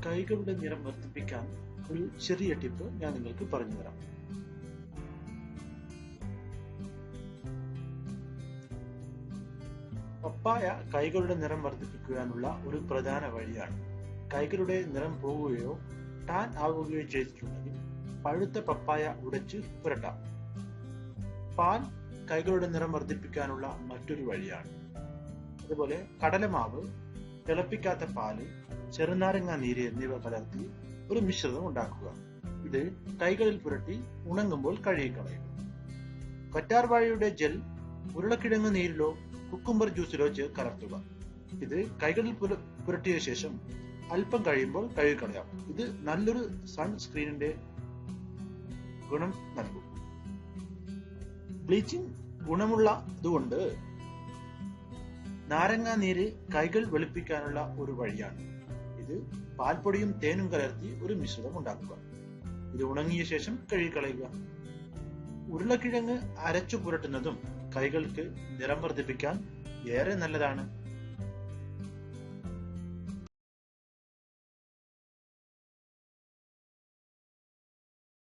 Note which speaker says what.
Speaker 1: കൈകളുടെ നിറം വർദ്ധിപ്പിക്കാൻ ഒരു ചെറിയ ടിപ്പ് ഞാൻ നിങ്ങൾക്ക് പറഞ്ഞു തരാം. പപ്പായ കൈകളുടെ നിറം വർദ്ധിപ്പിക്കുവാനുള്ള ഒരു പ്രധാന വഴിയാണ്. കൈകളുടെ നിറം പോവുകയോ ടാൻ ആവുകയോ ചെയ്തിട്ടുണ്ടെങ്കിൽ പഴുത്ത പപ്പായ ഉടച്ച് പുരട്ടാം. പാൽ കൈകളുടെ നിറം വർദ്ധിപ്പിക്കാനുള്ള മറ്റൊരു വഴിയാണ്. അതുപോലെ കടലമാവ്, തിളപ്പിക്കാത്ത പാല്, ചെറുനാരങ്ങ നീര് എന്നിവ കലർത്തി ഒരു മിശ്രിതം ഉണ്ടാക്കുക. ഇത് കൈകളിൽ പുരട്ടി ഉണങ്ങുമ്പോൾ കഴുകിക്കളയുക. കറ്റാർവാഴയുടെ ജെൽ ഉരുളക്കിഴങ്ങ് നീരിലോ കുക്കുംബർ ജ്യൂസിലോ കലർത്തുക. ഇത് കൈകളിൽ പുരട്ടിയ ശേഷം അല്പം കഴിയുമ്പോൾ കഴുകിക്കളയാം. ഇത് നല്ലൊരു സൺസ്ക്രീനിന്റെ ഗുണം നൽകും. ബ്ലീച്ചിങ് ഗുണമുള്ളതുകൊണ്ട് നാരങ്ങാ നീര് കൈകൾ വെളുപ്പിക്കാനുള്ള ഒരു വഴിയാണ്. ഇത് പാൽപ്പൊടിയും തേനും കലർത്തി ഒരു മിശ്രിതം ഉണ്ടാക്കുക. ഇത് ഉണങ്ങിയ ശേഷം കഴുകിക്കളയുക. ഉരുളക്കിഴങ്ങ് അരച്ചു പുരട്ടുന്നതും കൈകൾക്ക് നിറം വർദ്ധിപ്പിക്കാൻ ഏറെ നല്ലതാണ്.